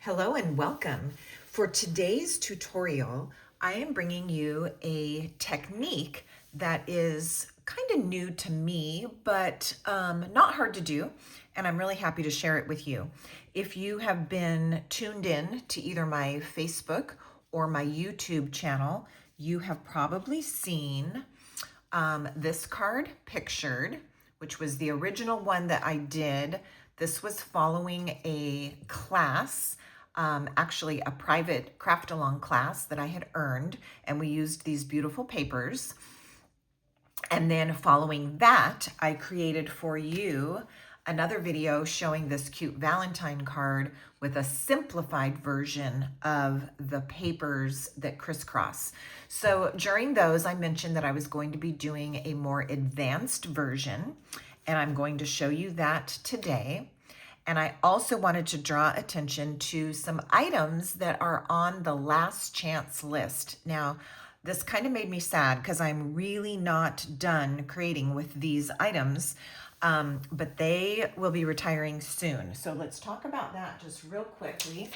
Hello and welcome. For today's tutorial, I am bringing you a technique that is kind of new to me, but not hard to do, and I'm really happy to share it with you. If you have been tuned in to either my Facebook or my YouTube channel, you have probably seen this card pictured, which was the original one that I did. This was following a class, actually a private craft along class that I had earned, and we used these beautiful papers. And then following that, I created for you another video showing this cute Valentine card with a simplified version of the papers that crisscross. So during those, I mentioned that I was going to be doing a more advanced version, and I'm going to show you that today. And I also wanted to draw attention to some items that are on the last chance list. Now, this kind of made me sad because I'm really not done creating with these items, but they will be retiring soon. So let's talk about that just real quickly.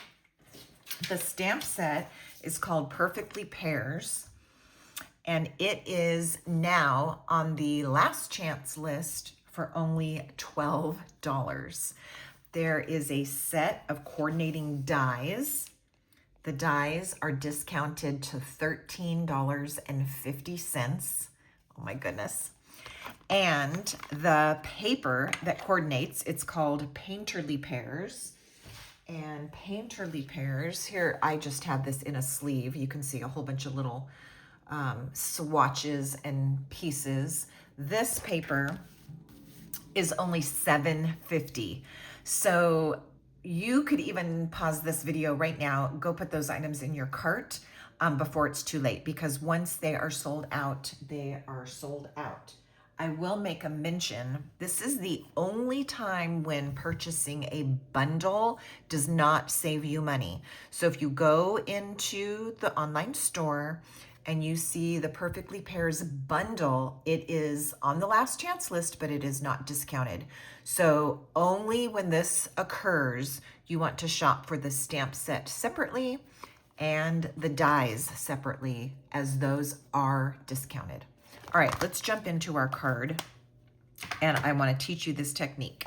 The stamp set is called Perfectly Pears, and it is now on the last chance list for only $12. There is a set of coordinating dies. The dies are discounted to $13.50. Oh my goodness. And the paper that coordinates, it's called Painterly Pears. And Painterly Pears, here I just have this in a sleeve. You can see a whole bunch of little swatches and pieces. This paper is only $7.50. So you could even pause this video right now, go put those items in your cart before it's too late, because once they are sold out, they are sold out. I will make a mention, this is the only time when purchasing a bundle does not save you money. So if you go into the online store and you see the Perfectly Pears bundle, it is on the last chance list, but it is not discounted. So only when this occurs, you want to shop for the stamp set separately and the dies separately, as those are discounted. All right, let's jump into our card, and I want to teach you this technique.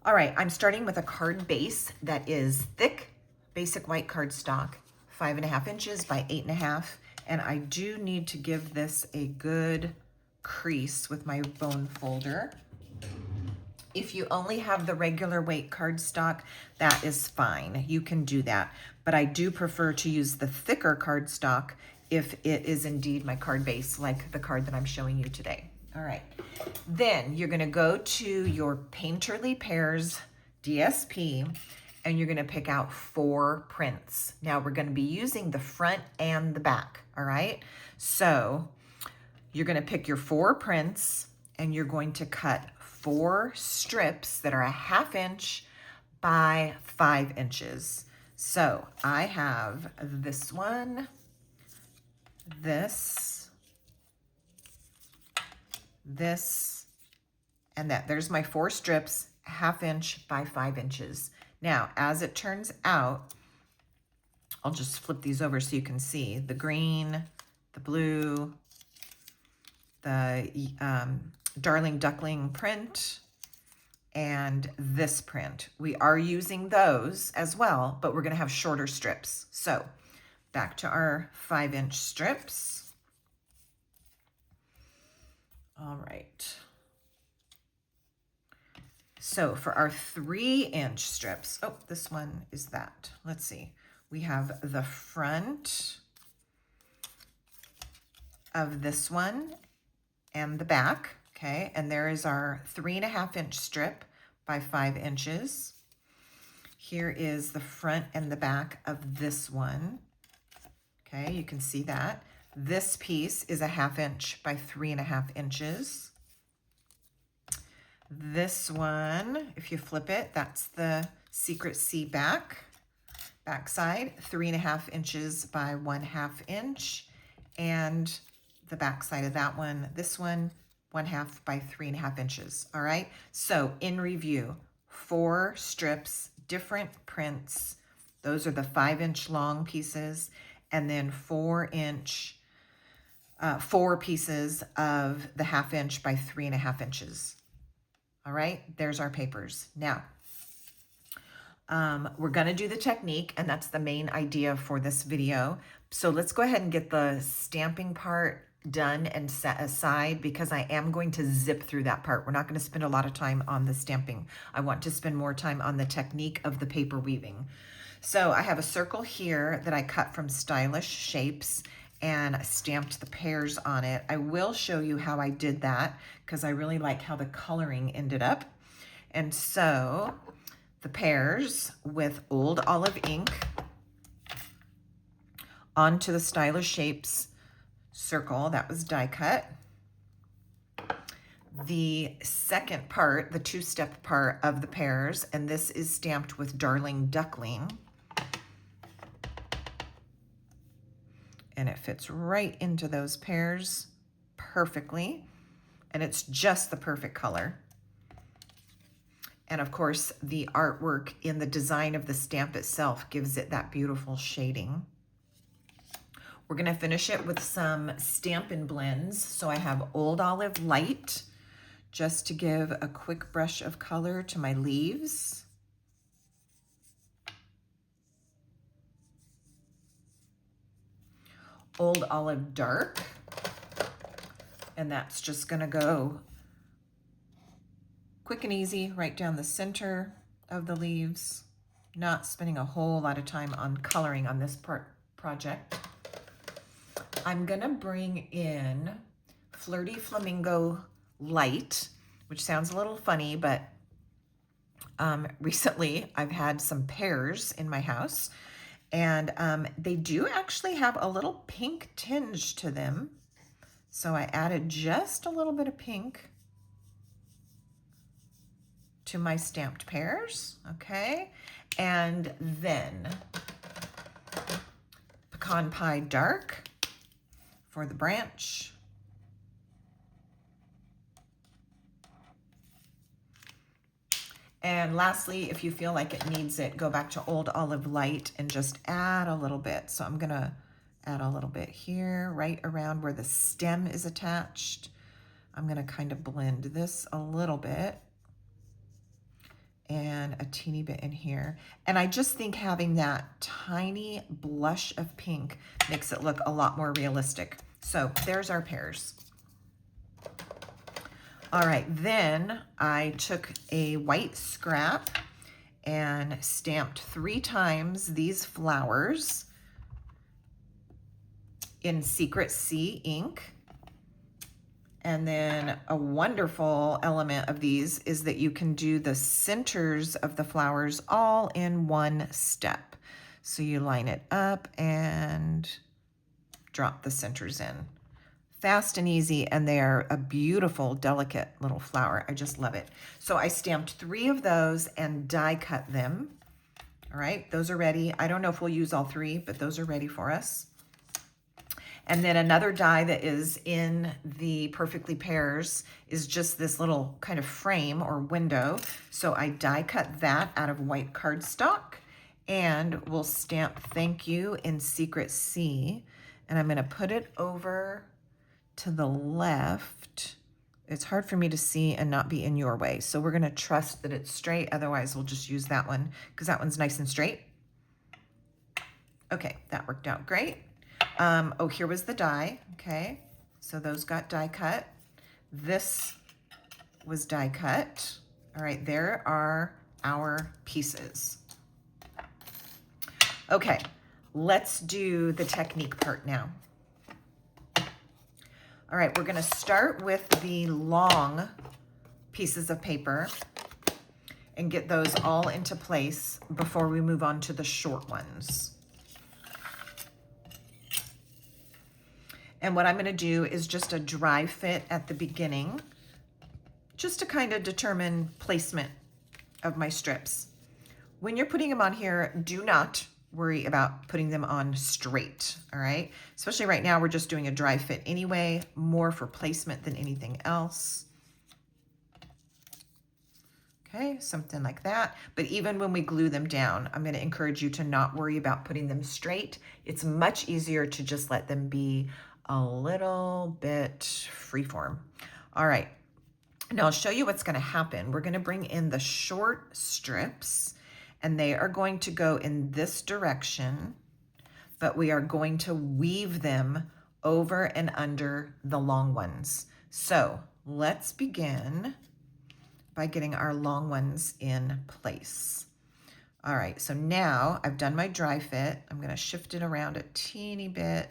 All right, I'm starting with a card base that is thick, basic white cardstock, 5.5 inches by 8.5, and I do need to give this a good crease with my bone folder. If you only have the regular weight cardstock, that is fine. You can do that. But I do prefer to use the thicker cardstock if it is indeed my card base, like the card that I'm showing you today. All right. Then you're going to go to your Painterly Pears DSP, and you're going to pick out 4 prints. Now we're going to be using the front and the back. All right. So you're going to pick your 4 prints, and you're going to cut 4 strips that are 1/2 inch by 5 inches. So I have this one, this, and that. There's my 4 strips, 1/2 inch by 5 inches. Now, as it turns out, I'll just flip these over so you can see the green, the blue, the Darling Duckling print, and this print. We are using those as well, but we're going to have shorter strips. So back to our 5-inch strips. All right. So for our 3-inch strips, oh, this one is that. Let's see. We have the front of this one and the back. Okay, and there is our 3.5 inch strip by 5 inches. Here is the front and the back of this one. Okay, you can see that. This piece is 1/2 inch by 3.5 inches. This one, if you flip it, that's the Secret C back side, 3.5 inches by 1/2 inch. And the back side of that one, this one, 1/2 by 3.5 inches. All right. So in review, 4 strips, different prints. Those are the 5-inch long pieces, and then 4 pieces of the 1/2 inch by 3.5 inches. All right, there's our papers. Now, we're gonna do the technique, and that's the main idea for this video. So let's go ahead and get the stamping part done and set aside, because I am going to zip through that part. We're not going to spend a lot of time on the stamping. I want to spend more time on the technique of the paper weaving. So I have a circle here that I cut from Stylish Shapes and stamped the pears on it. I will show you how I did that because I really like how the coloring ended up. And so the pears with Old Olive ink onto the Stylish Shapes circle, that was die cut. The second part, the 2-step part of the pears, and this is stamped with Darling Duckling. And it fits right into those pears perfectly. And it's just the perfect color. And of course, the artwork in the design of the stamp itself gives it that beautiful shading. We're gonna finish it with some Stampin' Blends. So I have Old Olive Light, just to give a quick brush of color to my leaves. Old Olive Dark, and that's just gonna go quick and easy right down the center of the leaves. Not spending a whole lot of time on coloring on this project. I'm gonna bring in Flirty Flamingo Light, which sounds a little funny, but recently I've had some pears in my house, and they do actually have a little pink tinge to them. So I added just a little bit of pink to my stamped pears, okay? And then Pecan Pie Dark for the branch. And lastly, if you feel like it needs it, go back to Old Olive Light and just add a little bit. So I'm gonna add a little bit here, right around where the stem is attached. I'm gonna kind of blend this a little bit and a teeny bit in here. And I just think having that tiny blush of pink makes it look a lot more realistic. So there's our pears. All right, then I took a white scrap and stamped 3 times these flowers in Secret Sea ink. And then a wonderful element of these is that you can do the centers of the flowers all in one step. So you line it up and drop the centers in. Fast and easy, and they are a beautiful, delicate little flower. I just love it. So I stamped 3 of those and die cut them. All right, those are ready. I don't know if we'll use all 3, but those are ready for us. And then another die that is in the Perfectly Pears is just this little kind of frame or window. So I die cut that out of white cardstock, and we'll stamp Thank You in Secret Sea. And I'm gonna put it over to the left. It's hard for me to see and not be in your way. So we're gonna trust that it's straight. Otherwise we'll just use that one because that one's nice and straight. Okay, that worked out great. Oh, here was the die, okay? So those got die cut. This was die cut. All right, there are our pieces. Okay, let's do the technique part now. All right, we're gonna start with the long pieces of paper and get those all into place before we move on to the short ones. And what I'm gonna do is just a dry fit at the beginning, just to kind of determine placement of my strips. When you're putting them on here, do not worry about putting them on straight, all right? Especially right now, we're just doing a dry fit anyway, more for placement than anything else. Okay, something like that. But even when we glue them down, I'm going to encourage you to not worry about putting them straight. It's much easier to just let them be a little bit freeform. All right, now I'll show you what's going to happen. We're going to bring in the short strips, and they are going to go in this direction, but we are going to weave them over and under the long ones. So let's begin by getting our long ones in place. All right, so now I've done my dry fit. I'm going to shift it around a teeny bit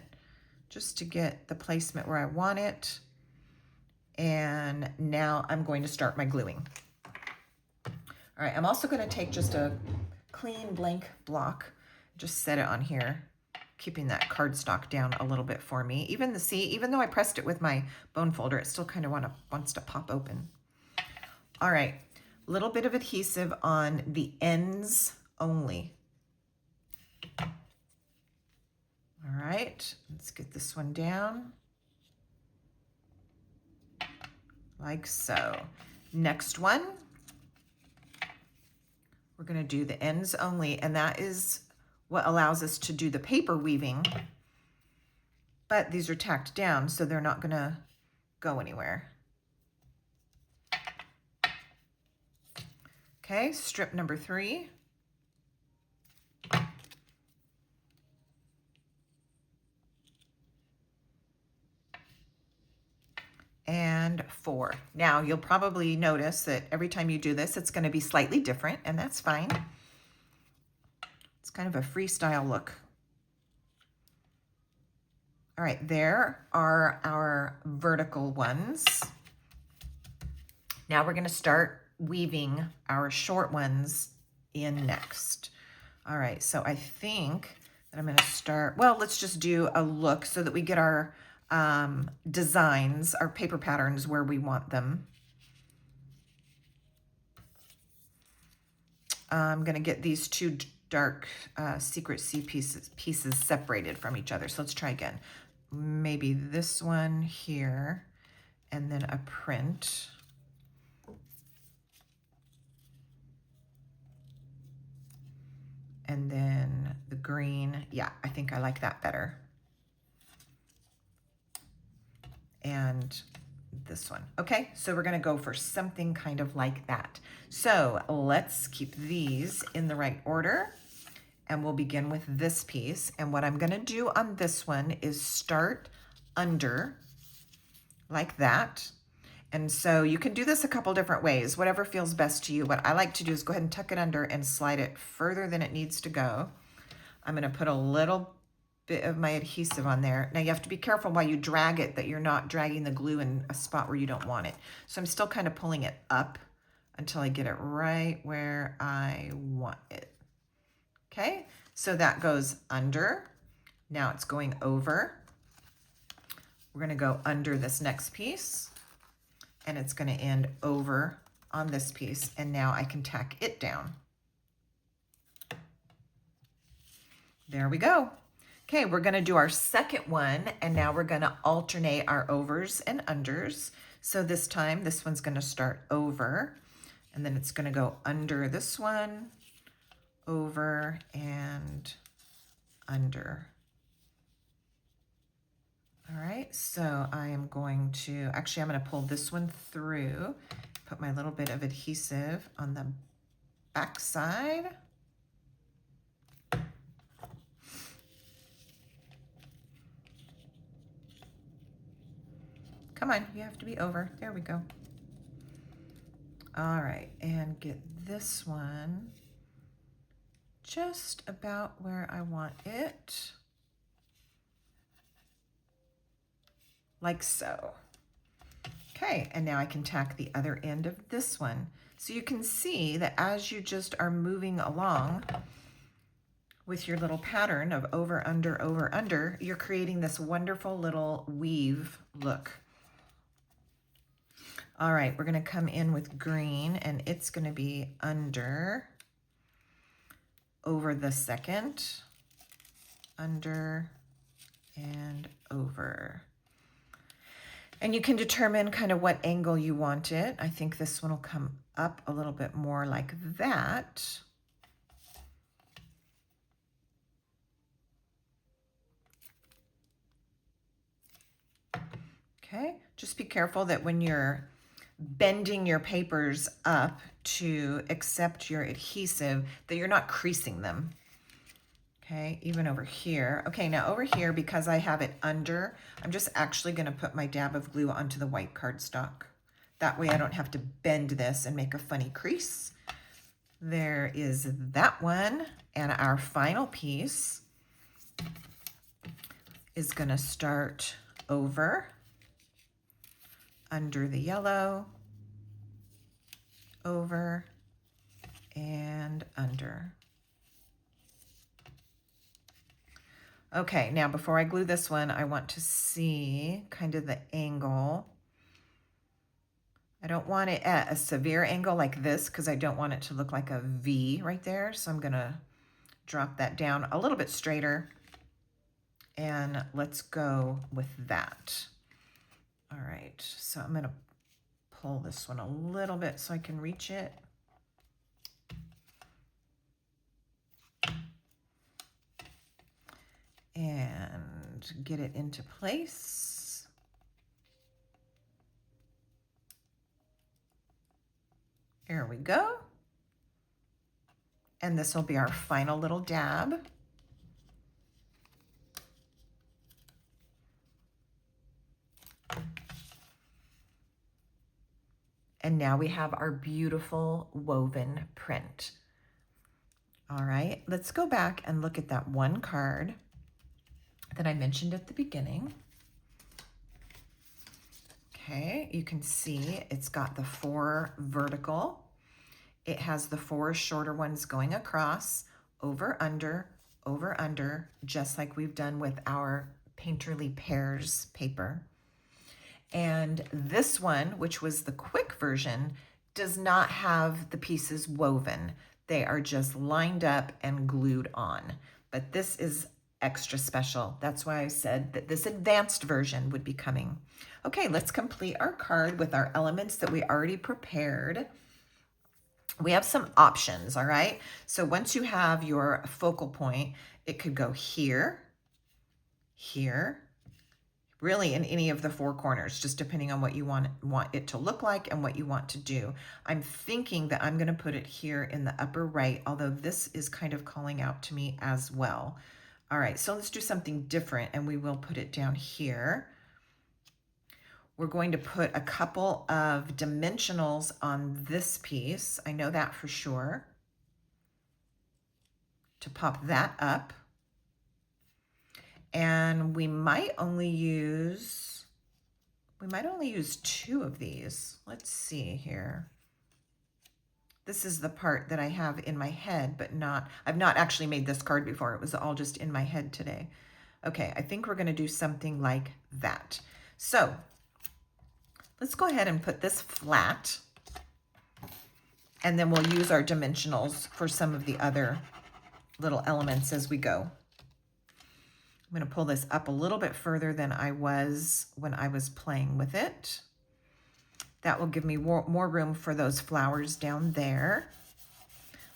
just to get the placement where I want it. And now I'm going to start my gluing. All right, I'm also going to take just a clean blank block, just set it on here, keeping that cardstock down a little bit for me. Even though I pressed it with my bone folder, it still kind of wants to pop open. All right, a little bit of adhesive on the ends only. All right, let's get this one down. Like so. Next one, we're going to do the ends only, and that is what allows us to do the paper weaving. But these are tacked down, so they're not going to go anywhere. Okay, strip number 3. And 4. Now you'll probably notice that every time you do this, it's going to be slightly different, and that's fine. It's kind of a freestyle look. All right, there are our vertical ones. Now we're going to start weaving our short ones in next. All right, so I think that I'm going to start, well, let's just do a look so that we get our designs, our paper patterns where we want them. I'm going to get these two dark Secret C pieces separated from each other. So let's try again. Maybe this one here, and then a print. And then the green. Yeah, I think I like that better. And this one. Okay, so we're going to go for something kind of like that. So let's keep these in the right order, and we'll begin with this piece. And what I'm going to do on this one is start under like that. And so you can do this a couple different ways, whatever feels best to you. What I like to do is go ahead and tuck it under and slide it further than it needs to go. I'm going to put a little bit of my adhesive on there. Now you have to be careful while you drag it that you're not dragging the glue in a spot where you don't want it. So I'm still kind of pulling it up until I get it right where I want it. Okay, so that goes under. Now it's going over. We're going to go under this next piece, and it's going to end over on this piece, and now I can tack it down. There we go. Okay, we're going to do our second one, and now we're going to alternate our overs and unders. So this time, this one's going to start over, and then it's going to go under this one, over, and under. All right, so I am going to, actually I'm going to pull this one through, put my little bit of adhesive on the back side. Come on, you have to be over. There we go. All right, and get this one just about where I want it. Like so. Okay, and now I can tack the other end of this one. So you can see that as you just are moving along with your little pattern of over, under, you're creating this wonderful little weave look. All right, we're gonna come in with green, and it's gonna be under, over the second, under, and over. And you can determine kind of what angle you want it. I think this one will come up a little bit more like that. Okay, just be careful that when you're bending your papers up to accept your adhesive, that you're not creasing them. Okay, even over here. Okay, now over here, because I have it under, I'm just actually gonna put my dab of glue onto the white cardstock. That way I don't have to bend this and make a funny crease. There is that one. And our final piece is gonna start over, under the yellow, over, and under. Okay, now before I glue this one, I want to see kind of the angle. I don't want it at a severe angle like this because I don't want it to look like a V right there. So I'm gonna drop that down a little bit straighter, and let's go with that. All right, so I'm gonna pull this one a little bit so I can reach it. And get it into place. There we go. And this will be our final little dab. And now we have our beautiful woven print. All right, let's go back and look at that one card that I mentioned at the beginning. Okay, you can see it's got the 4 vertical. It has the 4 shorter ones going across, over, under, just like we've done with our Painterly Pears paper. And this one, which was the quick version, does not have the pieces woven. They are just lined up and glued on. But this is extra special. That's why I said that this advanced version would be coming. Okay, let's complete our card with our elements that we already prepared. We have some options, all right? So once you have your focal point, it could go here, here, really in any of the 4 corners, just depending on what you want it to look like and what you want to do. I'm thinking that I'm gonna put it here in the upper right, although this is kind of calling out to me as well. All right, so let's do something different, and we will put it down here. We're going to put a couple of dimensionals on this piece. I know that for sure. To pop that up. And we might only use 2 of these. Let's see here. This is the part that I have in my head, but I've not actually made this card before. It was all just in my head today. Okay, I think we're gonna do something like that. So let's go ahead and put this flat, and then we'll use our dimensionals for some of the other little elements as we go. I'm gonna pull this up a little bit further than I was when I was playing with it. That will give me more room for those flowers down there.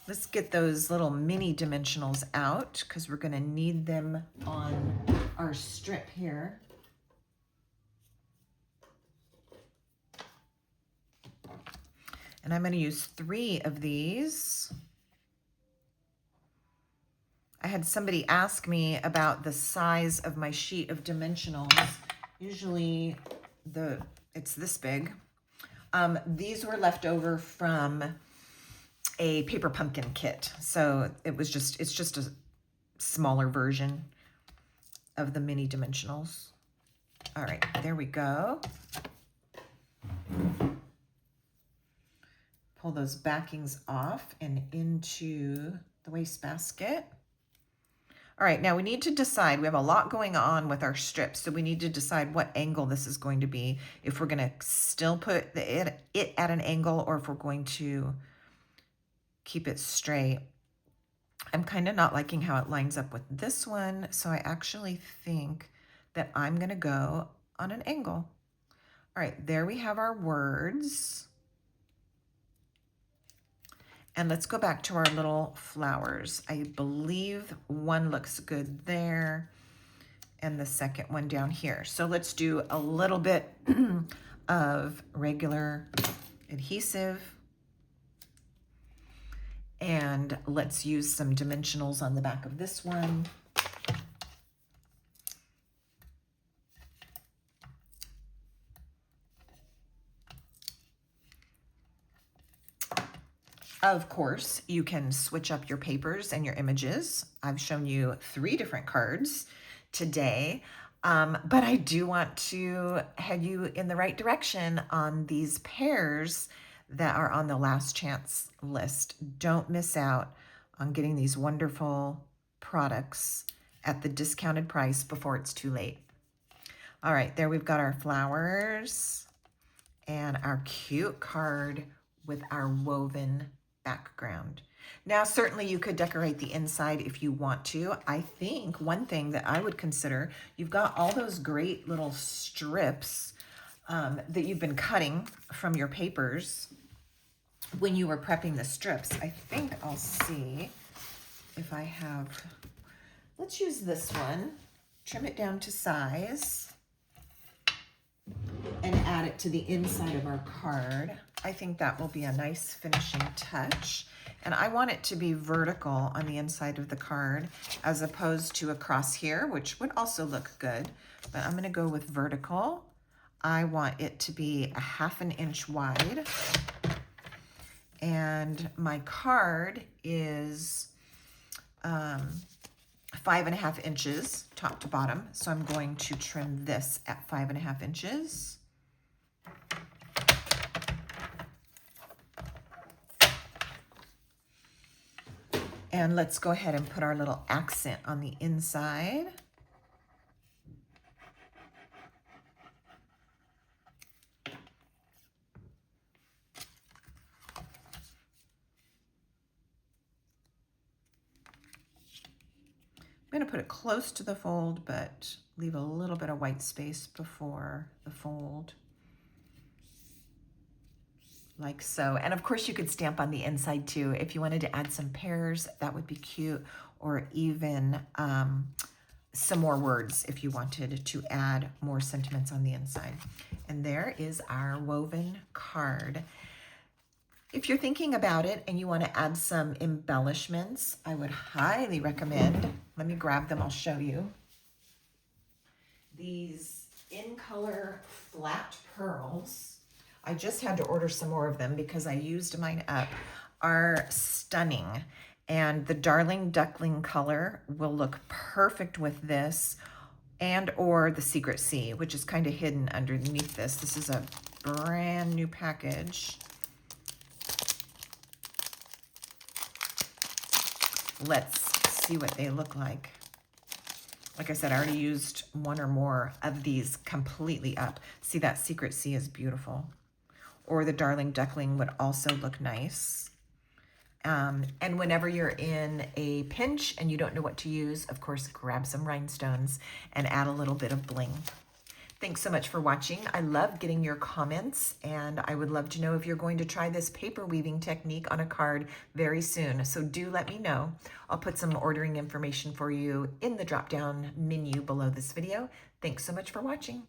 Let's get those little mini dimensionals out because we're gonna need them on our strip here. And I'm gonna use 3 of these. I had somebody ask me about the size of my sheet of dimensionals. Usually it's this big. These were left over from a paper pumpkin kit. So it's just a smaller version of the mini dimensionals. All right, there we go. Pull those backings off and into the wastebasket. All right, now we need to decide, we have a lot going on with our strips, so we need to decide what angle this is going to be, if we're gonna still put it at an angle or if we're going to keep it straight. I'm kind of not liking how it lines up with this one, so I actually think that I'm gonna go on an angle. All right, there we have our words. And let's go back to our little flowers. I believe one looks good there and the second one down here. So let's do a little bit of regular adhesive. And let's use some dimensionals on the back of this one. Of course, you can switch up your papers and your images. I've shown you 3 different cards today, but I do want to head you in the right direction on these pairs that are on the last chance list. Don't miss out on getting these wonderful products at the discounted price before it's too late. All right, there we've got our flowers and our cute card with our woven background. Now, certainly you could decorate the inside if you want to. I think one thing that I would consider, you've got all those great little strips that you've been cutting from your papers when you were prepping the strips. I think I'll see if I have, let's use this one, trim it down to size and add it to the inside of our card. I think that will be a nice finishing touch. And I want it to be vertical on the inside of the card as opposed to across here, which would also look good, but I'm gonna go with vertical. I want it to be a 1/2 inch wide. And my card is 5.5 inches top to bottom. So I'm going to trim this at 5.5 inches. And let's go ahead and put our little accent on the inside. I'm going to put it close to the fold, but leave a little bit of white space before the fold. Like so. And of course you could stamp on the inside too. If you wanted to add some pears, that would be cute. Or even some more words if you wanted to add more sentiments on the inside. And there is our woven card. If you're thinking about it and you want to add some embellishments, I would highly recommend, let me grab them, I'll show you. These in color flat pearls. I just had to order some more of them because I used mine up, are stunning. And the Darling Duckling color will look perfect with this and or the Secret Sea, which is kind of hidden underneath this. This is a brand new package. Let's see what they look like. Like I said, I already used one or more of these completely up. See, that Secret Sea is beautiful. Or the Darling Duckling would also look nice. And whenever you're in a pinch and you don't know what to use, of course, grab some rhinestones and add a little bit of bling. Thanks so much for watching. I love getting your comments, and I would love to know if you're going to try this paper weaving technique on a card very soon. So do let me know. I'll put some ordering information for you in the drop-down menu below this video. Thanks so much for watching.